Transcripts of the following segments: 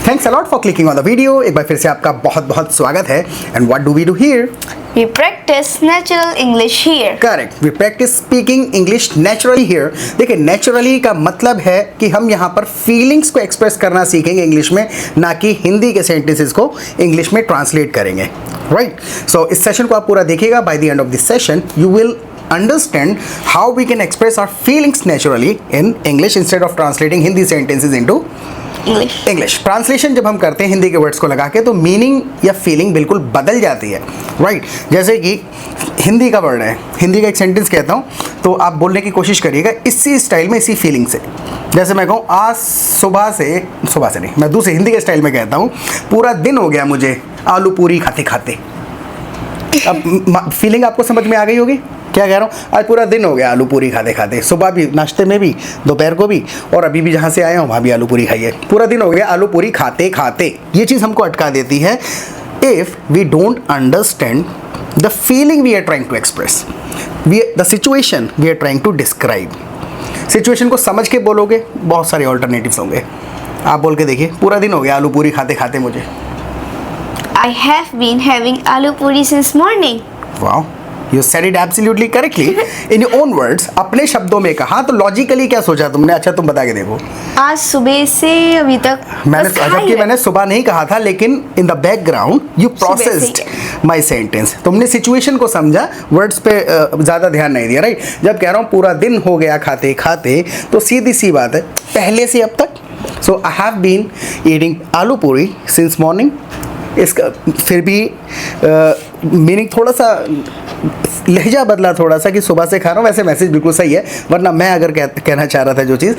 Thanks a lot for clicking on the video. एक बार फिर से आपका बहुत बहुत स्वागत है। And what do we do here? We practice natural English here. Correct, we practice speaking English naturally here. देखिए, नेचुरली का मतलब है कि हम यहाँ पर फीलिंग्स को एक्सप्रेस करना सीखेंगे इंग्लिश में, ना कि हिंदी के सेंटेंसेस को इंग्लिश में ट्रांसलेट करेंगे। राइट, सो इस सेशन को आप पूरा देखिएगा। By the end of this session you will understand how we can express our feelings naturally in English instead of translating Hindi sentences into English. Translation जब हम करते हैं हिंदी के वर्ड्स को लगा के तो मीनिंग या फीलिंग बिल्कुल बदल जाती है। राइट, जैसे कि हिंदी का वर्ड है, हिंदी का एक सेंटेंस कहता हूँ तो आप बोलने की कोशिश करिएगा इसी स्टाइल में, इसी फीलिंग से। जैसे मैं कहूँ आज सुबह से नहीं, मैं दूसरे हिंदी के स्टाइल में कहता हूँ पूरा दिन हो गया मुझे आलू पूरी खाते खाते। अब फीलिंग आपको समझ में आ गई होगी क्या कह रहा हूँ? आज पूरा दिन हो गया आलू पूरी खाते खाते, सुबह भी, नाश्ते में भी, दोपहर को भी, और अभी भी जहाँ से आया हूँ वहाँ भी आलू पूरी खाई है। पूरा दिन हो गया आलू पूरी खाते खाते। ये चीज़ हमको अटका देती है if we don't understand the feeling we are trying to express, the situation we are trying to describe. Situation को समझ के बोलोगे, बहुत सारे ऑल्टरनेटिव्स होंगे। आप बोल के देखिए, पूरा दिन हो गया आलू पूरी खाते खाते मुझे। I have been having aloo puri since morning. Wow, you said it absolutely correctly in your own words. अपने शब्दों में कहा तो लॉजिकली क्या सोचा तुमने? अच्छा, तुम बता के देखो। आज सुबह से अभी तक मैंने सुबह नहीं कहा था, लेकिन in the background you processed my sentence. तुमने सिचुएशन को समझा, वर्ड्स पे ज़्यादा ध्यान नहीं दिया। राइट, जब कह रहा हूँ पूरा दिन हो गया खाते खाते तो सीधी सी बात है, पहले से अब तक। सो आई हैव बीन ईटिंग आलू पूरी सिंस मॉर्निंग। इसका फिर भी मीनिंग थोड़ा सा, लहजा बदला थोड़ा सा कि सुबह से खा रहा हूँ, वैसे मैसेज बिल्कुल सही है। वरना मैं अगर कहना चाह रहा था जो चीज़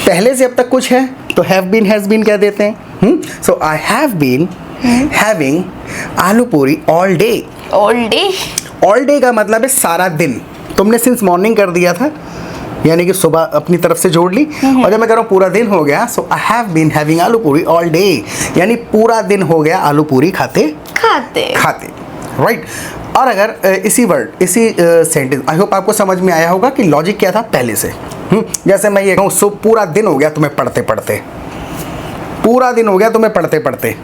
पहले से अब तक कुछ है तो हैव बीन हैज़ बीन कह देते हैं। सो आई हैव बीन हैविंग आलू पूरी ऑल डे। ऑल डे का मतलब है सारा दिन। तुमने सिंस मॉर्निंग कर दिया था, यानी कि सुबह अपनी तरफ से जोड़ ली। और जब मैं कह रहा हूँ पूरा दिन हो गया, सो आई हैव बीन हैविंग आलू पूरी ऑल डे, यानी पूरा दिन हो गया आलू पूरी खाते खाते। राइट, और अगर इसी सेंटेंस, आई होप आपको समझ में आया होगा कि लॉजिक क्या था पहले से। जैसे मैं ये कहूँ पूरा दिन हो गया तुम्हें पढ़ते पढ़ते, पूरा दिन हो गया तुम्हें पढ़ते पढ़ते।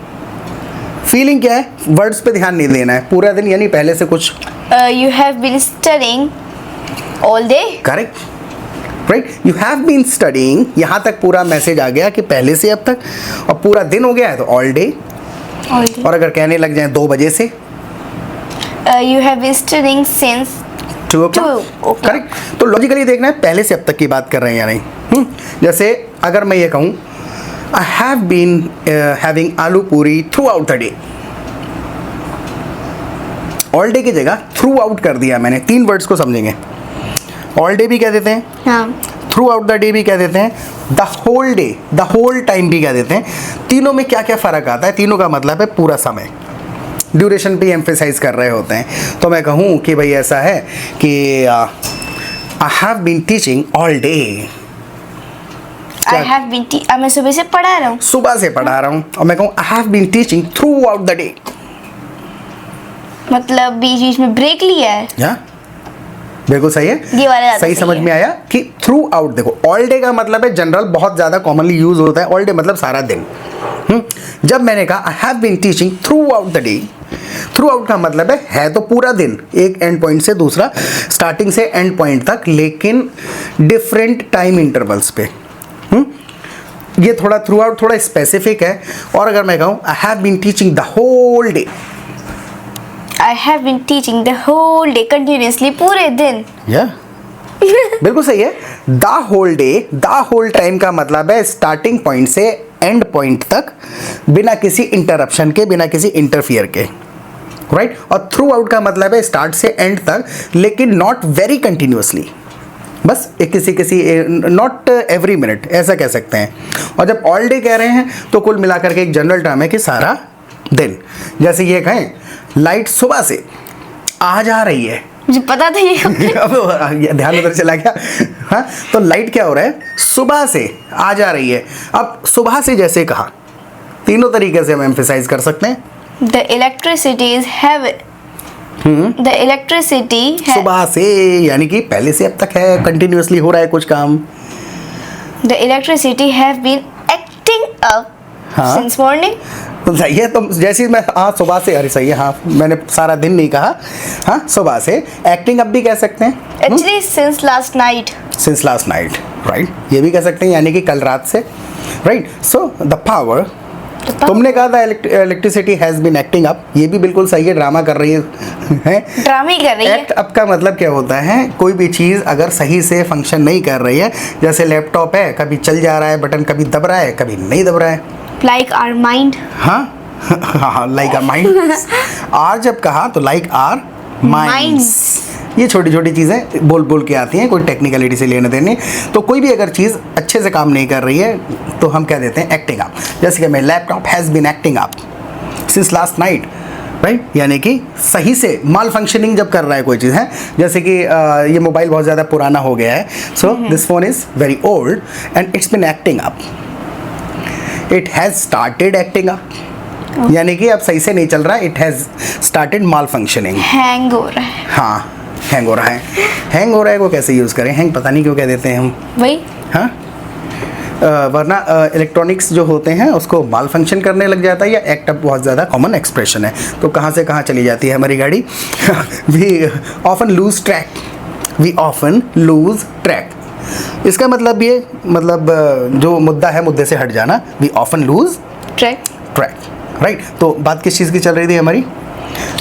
फीलिंग क्या है? वर्ड्स पे ध्यान नहीं देना है। पूरा दिन यानी पहले से कुछ। You have been studying all day. Correct, right, you have been studying, यहाँ तक पूरा मैसेज आ गया कि पहले से अब तक, और पूरा दिन हो गया है तो ऑल डे। और अगर कहने लग जाए 2 बजे से, you have been studying since 2 o'clock। Correct, तो लॉजिकली देखना है पहले से अब तक की बात कर रहे हैं या नहीं। जैसे अगर मैं ये कहूँ आई हैव बीन हैविंग आलू पूरी through out the day, all day की जगह थ्रू आउट कर दिया मैंने। 3 वर्ड्स को समझेंगे। ऑल डे भी कह देते हैं, हाँ, थ्रू आउट द डे भी कह देते हैं, the whole day, the whole time भी कह देते हैं। तीनों में क्या क्या फ़र्क आता है? तीनों का मतलब है पूरा समय, ड्यूरेशन पे एम्फेसाइज कर रहे होते हैं। तो मैं कहूँ कि भाई ऐसा है कि I have been teaching all day. मैं सुबह से पढ़ा रहा हूँ, और मैं कहूँ I have been teaching throughout the day, मतलब बीच बीच में ब्रेक लिया है। या बिल्कुल सही है, ये वाला सही समझ में आया कि थ्रू आउट। देखो, ऑल डे का मतलब है जनरल, बहुत ज़्यादा कॉमनली यूज होता है। ऑल डे मतलब सारा दिन। जब मैंने कहा I have been teaching throughout the day, throughout का मतलब है तो पूरा दिन, एक एंड पॉइंट से दूसरा, स्टार्टिंग से एंड पॉइंट तक, लेकिन डिफरेंट टाइम इंटरवल्स पे। ये थोड़ा थ्रू आउट थोड़ा स्पेसिफिक है। और अगर मैं कहूँ I have been teaching the whole day, I have been teaching the whole day continuously, पूरे दिन। बिल्कुल सही है। The whole day, the whole time का मतलब है स्टार्टिंग पॉइंट से एंड पॉइंट तक, बिना किसी इंटरप्शन के, बिना किसी इंटरफियर के। राइट, और थ्रू आउट का मतलब है स्टार्ट से एंड तक, लेकिन नॉट वेरी कंटिन्यूसली, बस किसी नॉट एवरी मिनट, ऐसा कह सकते हैं। और जब ऑल डे कह रहे हैं तो कुल मिलाकर के एक जनरल टर्म है कि सारा दिन। जैसे ये कहें लाइट सुबह से आज आ रही है, मुझे पता था ये। अब ध्यान उधर चला गया। हाँ, तो लाइट क्या हो रहा है? सुबह से आज आ रही है। अब सुबह से जैसे कहा, तीनों तरीके से हम एम्फेसाइज कर सकते हैं। The electricity is heavy, the electricity सुबह से यानी कि पहले से अब तक है, कंटिन्यूअसली हो रहा है कुछ काम। The electricity have been acting up हाँ। since morning. तो सही है, तो जैसे मैं हाँ सुबह से, अरे सही है, हाँ मैंने सारा दिन नहीं कहा, हाँ सुबह से। एक्टिंग अप भी कह सकते हैं, Actually, since last night. Since last night, right, ये भी कह सकते हैं, यानी कि कल रात से, राइट। सो द पावर, तुमने कहा था electricity has been acting up, ये भी बिल्कुल सही है, ड्रामा कर रही है। ड्रामे कर रही है। एक्ट अप का मतलब क्या होता है, कोई भी चीज़ अगर सही से फंक्शन नहीं कर रही है, जैसे लैपटॉप है, कभी चल जा रहा है, बटन कभी दब रहा है, कभी नहीं दब रहा है। Like our mind. हाँ हाँ, लाइक आर माइंड। आर जब कहा तो लाइक आर माइंड्स, ये छोटी छोटी चीज़ें बोल बोल के आती हैं, कोई टेक्निकलिटी से लेने देने। तो कोई भी अगर चीज़ अच्छे से काम नहीं कर रही है तो हम कह देते हैं एक्टिंग अप। जैसे कि मैं laptop has been acting up since last night, right, यानी कि सही से माल फंक्शनिंग जब कर रहा है कोई चीज़ है। जैसे कि ये मोबाइल बहुत ज़्यादा पुराना हो गया है, so this phone is very old and it's been acting up, it has started acting up, यानी कि अब सही से नहीं चल रहा है, it has started malfunctioning. Hang हो रहा है। हाँ, हैंग हो रहा है। हैंग हो रहा है को कैसे यूज़ करें, हैंग पता नहीं क्यों कह देते हैं हम, वही। हाँ। वरना इलेक्ट्रॉनिक्स जो होते हैं उसको माल फंक्शन करने लग जाता है, या एक्ट अप बहुत ज़्यादा कॉमन एक्सप्रेशन है। तो कहाँ से कहाँ चली जाती है हमारी गाड़ी। We often lose track, we often lose track, इसका मतलब ये, मतलब जो मुद्दा है मुद्दे से हट जाना, we often lose track. Track, right. तो बात किस चीज़ की चल रही थी हमारी,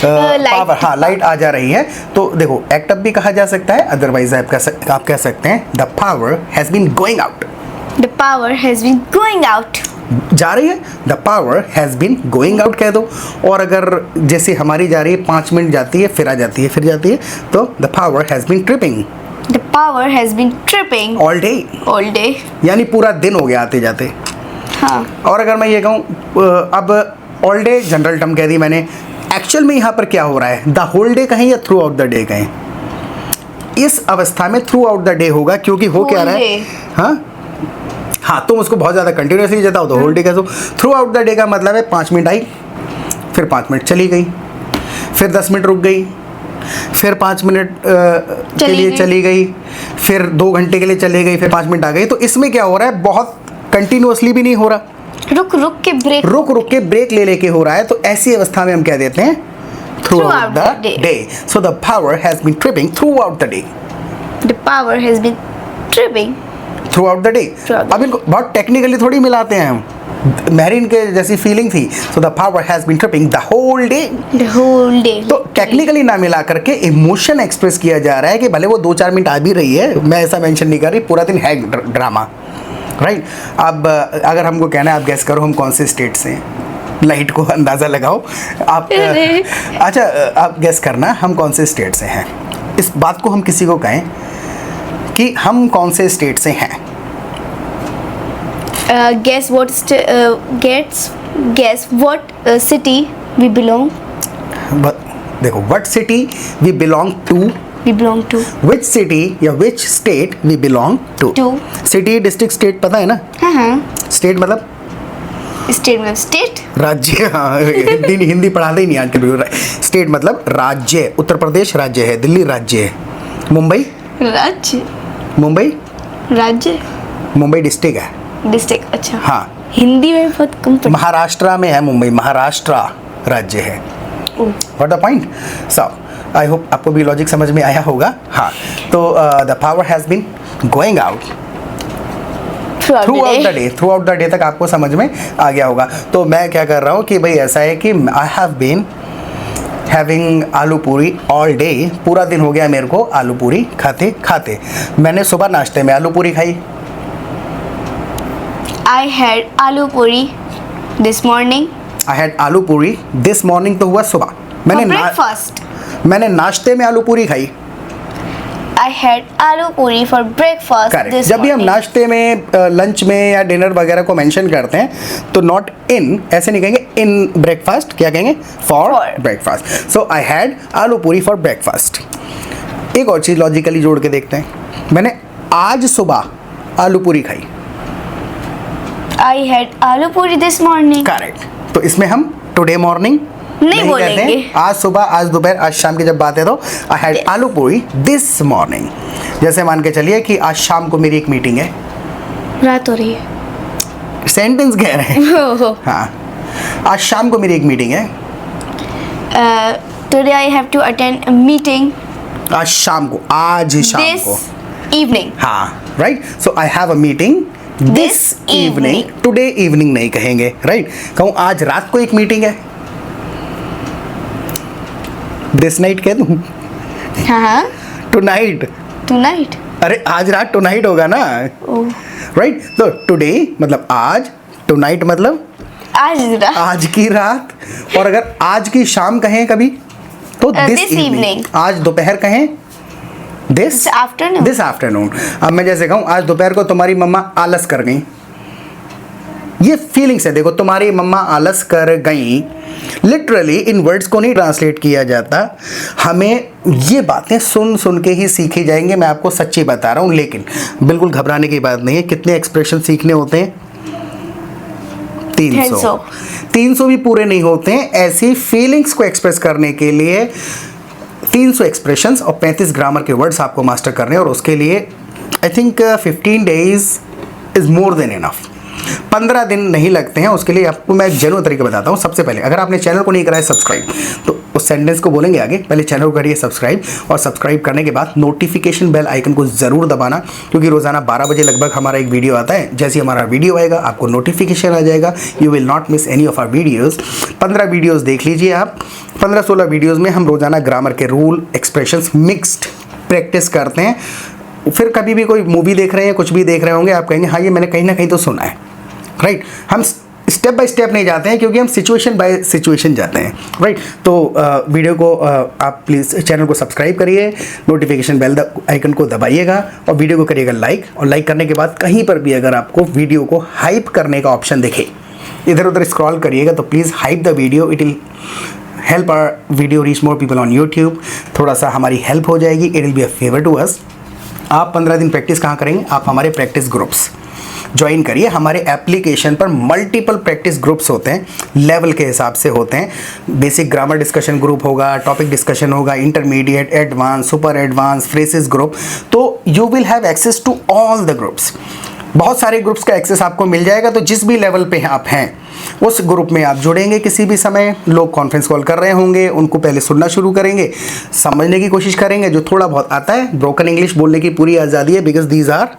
पावर, हाँ लाइट आ जा रही है। तो देखो एक्ट अप भी कहा जा सकता है, अदरवाइज आप कह सकते हैं the power has been going out, The power has been going out. जा रही है, the power has been going out कह दो। और अगर जैसे हमारी जा रही है 5 मिनट जाती है फिर आ जाती है फिर जाती है, तो the power has been tripping The power has been tripping all day, all day. यानी पूरा दिन हो गया आते जाते। हाँ। और अगर मैं ये कहूँ अब ऑल डे जनरल टर्म कह दी मैंने, एक्चुअल में यहाँ पर क्या हो रहा है, द होल डे कहें या थ्रू आउट द डे कहें। इस अवस्था में थ्रू आउट द डे होगा, क्योंकि हो क्या रहा है, हाँ हाँ, तुम उसको बहुत ज़्यादा कंटिन्यूसली जताओ तो होल डे कह दो। थ्रू आउट द डे का मतलब है 5 मिनट आई, फिर 5 मिनट चली गई, फिर 10 मिनट रुक गई, फिर 5 मिनट के लिए चली गई, फिर 2 घंटे के लिए चली गई, फिर 5 मिनट आ गई। तो इसमें क्या हो रहा है, बहुत कंटिन्यूसली भी नहीं हो रहा, रुक रुक के ब्रेक, रुक रुक के ब्रेक ले लेके हो रहा है। तो ऐसी अवस्था में हम कह देते हैं throughout the day. So the power has been tripping throughout the day, The power has been tripping. Throughout the day. Throughout the अब इनको बहुत टेक्निकली थोड़ी मिलाते हैं हम, मैरिन के जैसी फीलिंग थी। So the power has been tripping the whole day, The whole day. तो टेक्निकली ना मिला करके इमोशन एक्सप्रेस किया जा रहा है कि भले वो 2-4 मिनट आ भी रही है, मैं ऐसा मेंशन नहीं कर रही, पूरा दिन है ड्रामा, राइट। अब अगर हमको कहना है, आप गैस करो हम कौन से स्टेट से हैं, लाइट को अंदाज़ा लगाओ आप। अच्छा आप गैस करना हम कौन से स्टेट से हैं। इस बात को हम किसी को कहें कि हम कौन से स्टेट से हैं, Guess what city we belong. देखो what city we belong to, We belong to. Which city या which state we belong to. To. City district state पता है ना, हाँ। स्टेट मतलब State मतलब state. राज्य। हाँ, हिंदी पढ़ाते ही नहीं आजकल। स्टेट मतलब राज्य, उत्तर प्रदेश राज्य है, दिल्ली राज्य है, मुंबई राज्य। मुंबई राज्य। मुंबई डिस्ट्रिक्ट है, डिस्ट्रिक्ट। अच्छा। हाँ। हिंदी में बहुत कम पढ़-। महाराष्ट्र में है मुंबई, महाराष्ट्र राज्य है। What the point. So I hope आपको भी लॉजिक समझ में आया होगा। हाँ, तो the power has been going out throughout the day, throughout the day तक आपको समझ में आ गया होगा। तो मैं क्या कर रहा हूँ कि भाई ऐसा है कि आई हैव बीन हैविंग आलू पूरी ऑल डे, पूरा दिन हो गया मेरे को आलू पूरी खाते खाते। मैंने सुबह नाश्ते में आलू पूरी खाई, I had aloo puri this morning. I had आलू पूरी दिस मॉर्निंग, तो हुआ सुबह। For breakfast. मैंने नाश्ते में आलू पूरी खाई। I had aloo puri for breakfast correct. this जब भी हम morning. नाश्ते में, लंच में या डिनर वगैरह को मेंशन करते हैं तो नॉट इन, ऐसे नहीं कहेंगे इन ब्रेकफास्ट, क्या कहेंगे for For. Breakfast. So I had आलू पूरी फॉर ब्रेकफास्ट। एक और चीज़ लॉजिकली जोड़ के देखते हैं, मैंने आज सुबह आलू पूरी खाई। I had aloo puri this morning. Correct. तो इसमें हम टुडे मॉर्निंग नहीं कहते हैं, बोलेंगे। आज सुबह, आज दोपहर, आज शाम की जब बात है तो आई हैड आलू पूरी दिस मॉर्निंग। जैसे मान के चलिए कि आज शाम को मेरी एक मीटिंग है, रात हो रही है। सेंटेंस कह रहे हैं। Oh. हाँ, आज शाम को मेरी एक मीटिंग है। Today I have to attend a meeting. आज शाम को, आज शाम This को। evening. हाँ, right. So I have a meeting this This evening. evening. Today evening नहीं कहेंगे, राइट। कहूँ आज रात को एक मीटिंग है, दिस नाइट कह दूँ, हाँ. टुनाइट। Tonight. अरे आज रात टुनाइट होगा ना, Oh. राइट। तो टुडे मतलब आज, टुनाइट मतलब आज रात. आज की रात। और अगर आज की शाम कहें कभी तो दिस this इवनिंग। evening. आज दोपहर कहें this This afternoon. This afternoon. अब मैं जैसे कहूँ आज दोपहर को तुम्हारी मम्मा आलस कर गई, ये फीलिंग्स है। देखो, तुम्हारी मम्मा आलस कर गई, लिटरली इन वर्ड्स को नहीं ट्रांसलेट किया जाता। हमें ये बातें सुन सुन के ही सीखी जाएंगे, मैं आपको सच्ची बता रहा हूँ। लेकिन बिल्कुल घबराने की बात नहीं है। कितने एक्सप्रेशन सीखने होते हैं? 300। 300 भी पूरे नहीं होते हैं ऐसी फीलिंग्स को एक्सप्रेस करने के लिए। 300 एक्सप्रेशंस और 35 ग्रामर के वर्ड्स आपको मास्टर करने हैं, और उसके लिए I think 15 days is more than enough. 15 दिन नहीं लगते हैं। उसके लिए आपको मैं एक जेन्युइन तरीका बताता हूँ। सबसे पहले अगर आपने चैनल को नहीं कराया सब्सक्राइब, तो उस सेंटेंस को बोलेंगे आगे, पहले चैनल को करिए सब्सक्राइब, और सब्सक्राइब करने के बाद नोटिफिकेशन बेल आइकन को ज़रूर दबाना, क्योंकि रोज़ाना 12 बजे लगभग हमारा एक वीडियो आता है। जैसे ही हमारा वीडियो आएगा आपको नोटिफिकेशन आ जाएगा। You will not miss any of our videos. 15 videos देख लीजिए आप। 15-16 वीडियोज़ में हम रोज़ाना ग्रामर के रूल, एक्सप्रेशंस मिक्स्ड प्रैक्टिस करते हैं। फिर कभी भी कोई मूवी देख रहे हैं, कुछ भी देख रहे होंगे, आप कहेंगे हाँ ये मैंने कहीं ना कहीं तो सुना है, राइट। हम स्टेप बाय स्टेप नहीं जाते हैं, क्योंकि हम सिचुएशन बाय सिचुएशन जाते हैं, राइट। तो वीडियो को आप प्लीज़ चैनल को सब्सक्राइब करिए, नोटिफिकेशन बेल आइकन को दबाइएगा, और वीडियो को करिएगा लाइक। और लाइक करने के बाद कहीं पर भी अगर आपको वीडियो को हाइप करने का ऑप्शन दिखे, इधर उधर स्क्रॉल करिएगा, तो please hype the video. It will help our video reach more people on YouTube. थोड़ा सा हमारी हेल्प हो जाएगी। It will be a favour to us. आप 15 दिन प्रैक्टिस कहाँ करेंगे? आप हमारे प्रैक्टिस ग्रुप्स ज्वाइन करिए। हमारे एप्लीकेशन पर मल्टीपल प्रैक्टिस ग्रुप्स होते हैं, लेवल के हिसाब से होते हैं। बेसिक ग्रामर डिस्कशन ग्रुप होगा, टॉपिक डिस्कशन होगा, intermediate, advance, super advance, phrases group. तो you will have access to all the groups. बहुत सारे ग्रुप्स का एक्सेस आपको मिल जाएगा। तो जिस भी लेवल पे आप हैं उस ग्रुप में आप जुड़ेंगे। किसी भी समय लोग कॉन्फ्रेंस कॉल कर रहे होंगे, उनको पहले सुनना शुरू करेंगे, समझने की कोशिश करेंगे। जो थोड़ा बहुत आता है, ब्रोकन इंग्लिश बोलने की पूरी आज़ादी है, because these are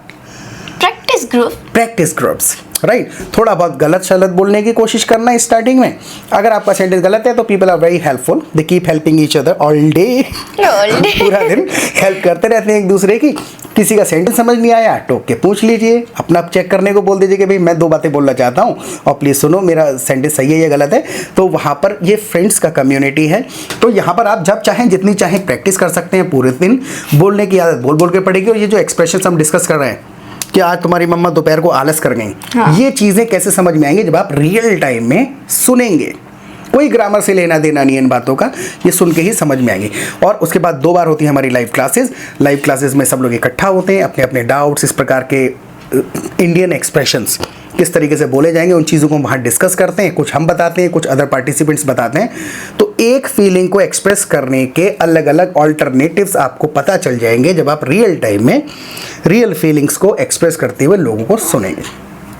practice groups, right. थोड़ा बहुत गलत शलत बोलने की कोशिश करना स्टार्टिंग में। अगर आपका सेंटेंस गलत है तो people are very helpful, they keep helping each other all day. पूरा दिन हेल्प करते रहते हैं एक दूसरे की। किसी का सेंटेंस समझ नहीं आया, टोक के पूछ लीजिए, अपना चेक करने को बोल दीजिए कि भाई मैं 2 बातें बोलना चाहता हूँ और प्लीज़ सुनो, मेरा सेंटेंस सही है या गलत है। तो वहाँ पर ये फ्रेंड्स का कम्युनिटी है। तो यहाँ पर आप जब चाहें जितनी चाहें प्रैक्टिस कर सकते हैं। पूरे दिन बोलने की आदत बोल बोल के पड़ेगी। और ये जो एक्सप्रेशन हम डिस्कस कर रहे हैं कि आज तुम्हारी मम्मा दोपहर को आलस कर गई, हाँ। ये चीज़ें कैसे समझ में आएंगी? जब आप रियल टाइम में सुनेंगे। कोई ग्रामर से लेना देना नहीं है इन बातों का, ये सुन के ही समझ में आएंगी। और उसके बाद 2 बार होती है हमारी लाइव क्लासेस। लाइव क्लासेस में सब लोग इकट्ठा होते हैं, अपने अपने डाउट्स, इस प्रकार के इंडियन एक्सप्रेशंस किस तरीके से बोले जाएंगे उन चीज़ों को वहाँ डिस्कस करते हैं। कुछ हम बताते हैं, कुछ अदर पार्टिसिपेंट्स बताते हैं। तो एक फीलिंग को एक्सप्रेस करने के अलग अलग ऑल्टरनेटिव्स आपको पता चल जाएंगे जब आप रियल टाइम में रियल फीलिंग्स को एक्सप्रेस करते हुए लोगों को सुनेंगे।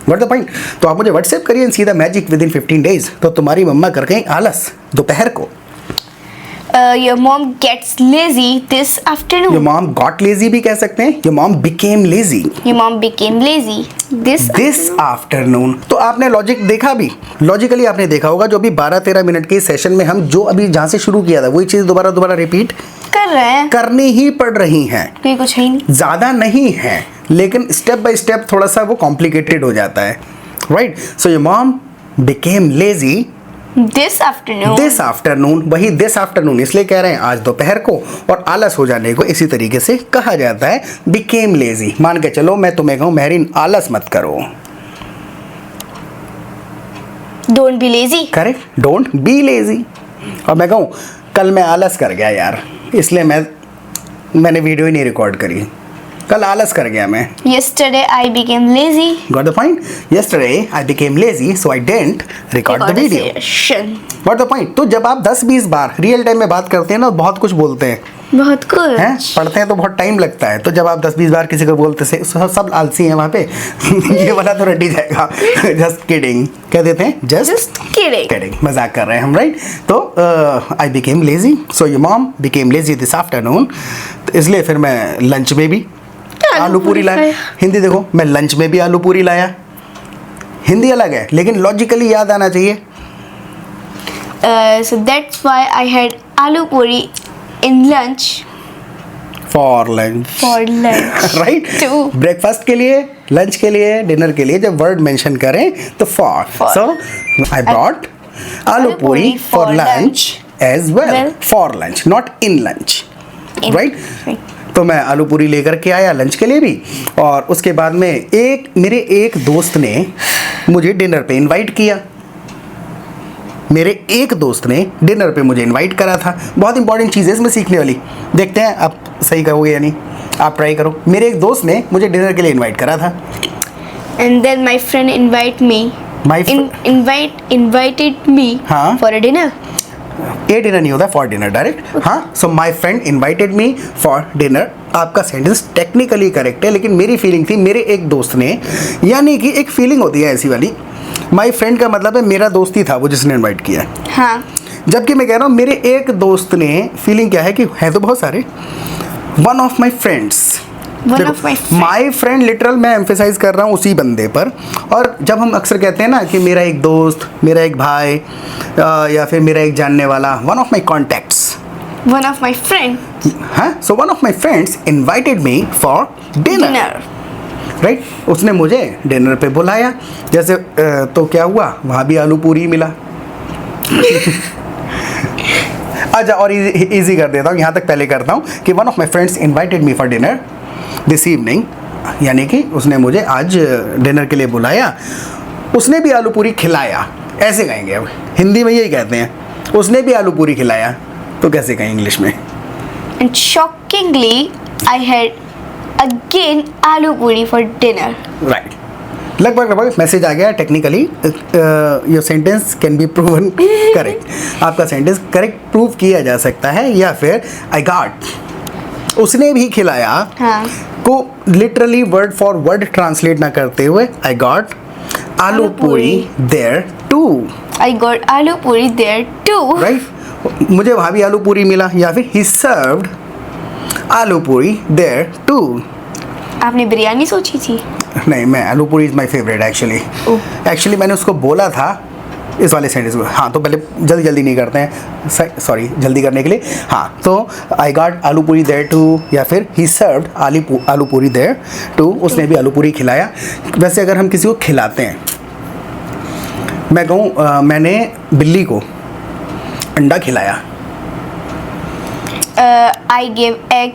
What the point? तो आप मुझे व्हाट्सएप करिए and see the magic with in 15 days. तो तुम्हारी मम्मा कर गई आलस दोपहर को। Your mom gets lazy this afternoon. Your mom got lazy भी कह सकते हैं। Your mom became lazy. Your mom became lazy this afternoon. तो आपने लॉजिक देखा भी, लॉजिकली आपने देखा होगा। जो भी 12-13 मिनट के सेशन में हम जो अभी जहाँ से शुरू किया था वही चीज़ दोबारा रिपीट कर रहे हैं, करनी ही पड़ रही हैं। कोई कुछ है ही नहीं, ज़्यादा नहीं है, लेकिन स्टेप बाय स्टेप थोड़ा सा वो कॉम्प्लिकेटेड हो जाता है, right. So your mom became lazy this afternoon. वही दिस आफ्टरनून इसलिए कह रहे हैं आज दोपहर को, और आलस हो जाने को इसी तरीके से कहा जाता है बिकेम लेजी। मान के चलो मैं तुम्हें कहूँ महरीन आलस मत करो, don't be lazy. Correct, don't be lazy. और मैं कहूँ कल मैं आलस कर गया यार, इसलिए मैंने वीडियो ही नहीं रिकॉर्ड करी, कल आलस कर गया मैं। Yesterday I became lazy. Got the point? Yesterday I became lazy, so I didn't record the video. session. Got the point? तो जब आप 10-20 बार रियल टाइम में बात करते हैं ना, बहुत कुछ बोलते हैं, बहुत कुछ हैं, पढ़ते हैं तो बहुत टाइम लगता है, तो जब आप 10-20 बार किसी को बोलते से सब आलसी हैं वहाँ पे ये वाला तो रट ही जाएगा। जस्ट किडिंग कह देते हैं, जस्ट किडिंग, मजाक कर रहे हैं हम, राइट। तो I became lazy, so your mom became lazy this afternoon, तो इसलिए फिर मैं लंच में भी आलू पूरी लाया। हिंदी देखो, मैं लंच में भी आलू पूरी लाया। हिंदी अलग है लेकिन लॉजिकली याद आना चाहिए। So that's why I had aloo puri in lunch. For lunch right, breakfast के लिए, लंच के लिए, डिनर के लिए जब वर्ड मेंशन करें तो for, so I brought aloo puri for lunch as well, for lunch not in lunch, right. तो मैं आलू पूरी लेकर के आया लंच के लिए भी, और उसके बाद में मेरे एक दोस्त ने मुझे डिनर पे इनवाइट किया। मेरे एक दोस्त ने डिनर पे मुझे इनवाइट करा था। बहुत इंपॉर्टेंट चीज़ है इसमें सीखने वाली, देखते हैं आप सही कहोगे या नहीं, आप ट्राई करो। मेरे एक दोस्त ने मुझे डिनर के लिए इनवाइट करा था। And then my friend invited me हाँ? for a dinner. ये डिनर नहीं होता, फॉर डिनर डायरेक्ट। हाँ, so my friend invited me for dinner. आपका सेंटेंस टेक्निकली करेक्ट है, लेकिन मेरी फीलिंग थी मेरे एक दोस्त ने, यानी कि एक फीलिंग होती है ऐसी वाली। माई फ्रेंड का मतलब है मेरा दोस्त ही था वो जिसने इन्वाइट किया। हाँ, जबकि मैं कह रहा हूँ मेरे एक दोस्त ने, फीलिंग क्या है कि है तो बहुत सारे, one of my friends. My friend literal मैं एम्फेसाइज कर रहा हूँ उसी बंदे पर। और जब हम अक्सर कहते हैं ना कि मेरा एक दोस्त, मेरा एक भाई, या फिर मेरा एक जानने वाला, one of my contacts, one of my friend, हाँ, so one of my friends invited me for dinner, right. उसने मुझे डिनर पे बुलाया, जैसे तो क्या हुआ, वहाँ भी आलू पूरी मिला। अच्छा, और इजी कर देता हूँ, यहाँ तक पहले करता हूँ कि one of my friends invited me for dinner this evening, यानी कि उसने मुझे आज डिनर के लिए बुलाया, उसने भी आलू पूरी खिलाया, ऐसे कहेंगे। अब हिंदी में यही कहते हैं, उसने भी आलू पूरी खिलाया, तो कैसे कहें इंग्लिश में? and shockingly I had again aloo puri for dinner. Right, लगभग मैसेज आ गया। Technically your sentence can be proven correct, आपका सेंटेंस करेक्ट प्रूव किया जा सकता है। या फिर आई गॉट, उसने भी खिलाया, हाँ, को literally word for word translate ना करते हुए I got aloo puri there too, I got aloo puri there too. Right, मुझे वहाँ भी आलू पूरी मिला। या फिर ही सर्व्ड आलू पूरी देयर टू। आपने बिरयानी सोची थी? नहीं, मैं आलू पूरी इज़ माई फेवरेट एक्चुअली मैंने उसको बोला था इस वाले सेंटेंस को। हाँ, तो पहले जल्दी नहीं करते हैं, सॉरी, जल्दी करने के लिए। हाँ, तो आई got aloo puri there to, या फिर ही सर्व्ड आलू पूरी देयर टू, उसने भी आलू पूरी खिलाया। वैसे अगर हम किसी को खिलाते हैं, मैं कहूँ मैंने बिल्ली को अंडा खिलाया, I gave egg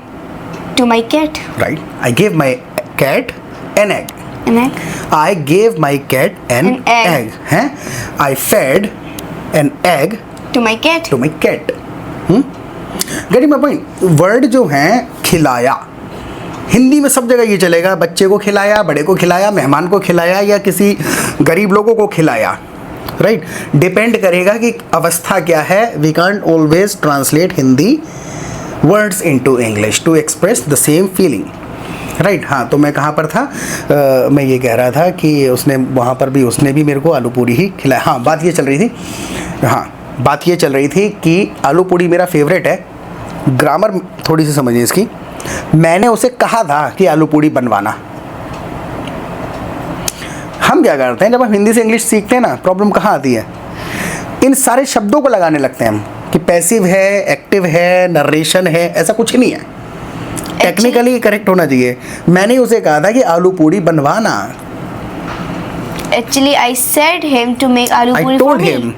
to my cat. Right, I gave my cat an egg, An egg? I gave my cat an egg, हैं? I fed an egg To my cat. to my cat. Getting my point? Word जो हैं खिलाया, हिंदी में सब जगह ये चलेगा, बच्चे को खिलाया, बड़े को खिलाया, मेहमान को खिलाया, या किसी गरीब लोगों को खिलाया, राइट। डिपेंड करेगा कि अवस्था क्या है। We can't always translate Hindi words into English to express the same feeling, right. हाँ, तो मैं कहाँ पर था, मैं ये कह रहा था कि उसने वहाँ पर भी, उसने भी मेरे को आलू पूरी ही खिलाया। हाँ, बात ये चल रही थी कि आलू पूरी मेरा फेवरेट है। ग्रामर थोड़ी सी समझिए इसकी। मैंने उसे कहा था कि आलू पूरी बनवाना। हम क्या करते हैं, जब हम हिंदी से इंग्लिश सीखते हैं ना, प्रॉब्लम कहाँ आती है, इन सारे शब्दों को लगाने लगते हैं हम कि पैसिव है, एक्टिव है, नरेशन है, ऐसा कुछ नहीं है। टेक्निकली करेक्ट होना चाहिए। मैंने उसे कहा था कि आलू पूरी बनवाना। Actually, I said him to make aloo puri for me.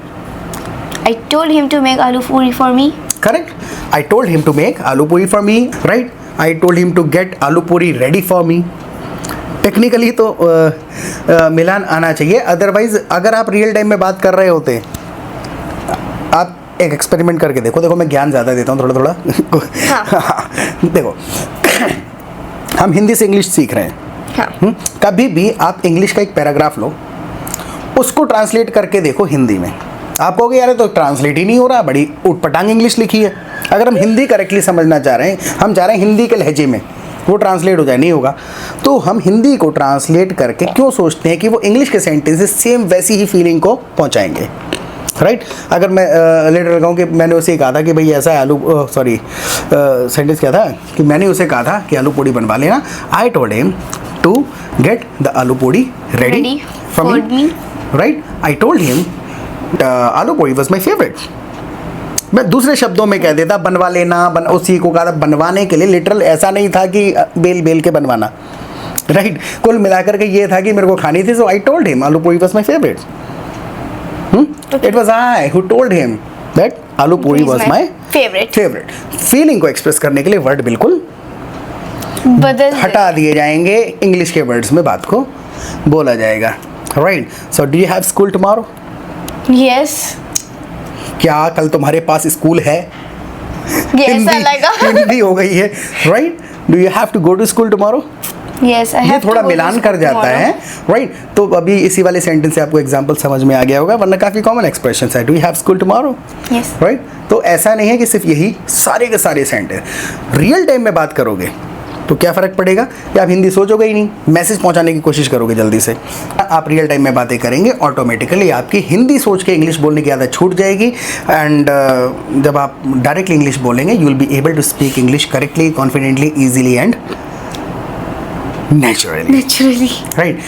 I told him to make aloo puri for me. Correct. I told him to make aloo puri for me. Right. I told him to get aloo puri ready for me. Technically तो मिलान आना चाहिए। Otherwise अगर आप real time में बात कर रहे होते, आप एक एक्सपेरिमेंट करके देखो मैं ज्ञान ज़्यादा देता हूँ थोड़ा। हाँ। देखो, हम हिंदी से इंग्लिश सीख रहे हैं। हाँ। कभी भी आप इंग्लिश का एक पैराग्राफ लो, उसको ट्रांसलेट करके देखो हिंदी में, आप कहोगे यार ये तो ट्रांसलेट ही नहीं हो रहा, बड़ी उटपटांग इंग्लिश लिखी है। अगर हम हिंदी करेक्टली समझना चाह रहे हैं, हम चाह रहे हैं हिंदी के लहजे में वो ट्रांसलेट हो जाए, नहीं होगा। तो हम हिंदी को ट्रांसलेट करके क्यों सोचते हैं कि वो इंग्लिश के सेंटेंसेस सेम वैसी ही फीलिंग को पहुंचाएंगे, राइट? अगर मैं लेटर लगाऊँ कि मैंने उसे कहा था कि भाई ऐसा आलू सेंटेंस क्या था कि मैंने उसे कहा था कि आलू पूड़ी बनवा लेना। I told him to get the aloo puri ready for me, right? I told him aloo puri was my favourite. मैं दूसरे शब्दों में कह देता बनवा लेना, उसी को कहा था बनवाने के लिए, लिटरल ऐसा नहीं था कि बेल बेल के बनवाना, राइट? कुल मिलाकर के ये था कि मेरे को खानी थी, सो आई told him aloo puri was my favourite. It was I who told him that आलू पूरी was my favorite. फीलिंग को एक्सप्रेस करने के लिए वर्ड बिल्कुल बदल हटा दिए जाएंगे, इंग्लिश के वर्ड्स में बात को बोला जाएगा, right? So do you have school tomorrow? Yes, क्या कल तुम्हारे पास स्कूल है? ऐसा लगा। हिंदी हो गई है, right? Do you have to go to school tomorrow? Yes, ये थोड़ा मिलान कर जाता है, राइट? तो अभी इसी वाले सेंटेंस से आपको एग्जांपल समझ में आ गया होगा, वरना काफ़ी कॉमन एक्सप्रेशन है। Do you have school tomorrow? Yes, right? तो ऐसा नहीं है कि सिर्फ यही सारे के सारे सेंटेंस। रियल टाइम में बात करोगे तो क्या फ़र्क पड़ेगा कि आप हिंदी सोचोगे ही नहीं, मैसेज पहुंचाने की कोशिश करोगे जल्दी से। आप रियल टाइम में बातें करेंगे, ऑटोमेटिकली आपकी हिंदी सोच के इंग्लिश बोलने की आदत छूट जाएगी। एंड जब आप डायरेक्टली इंग्लिश बोलेंगे, you will be able to speak English correctly, confidently, easily and naturally, naturally, right?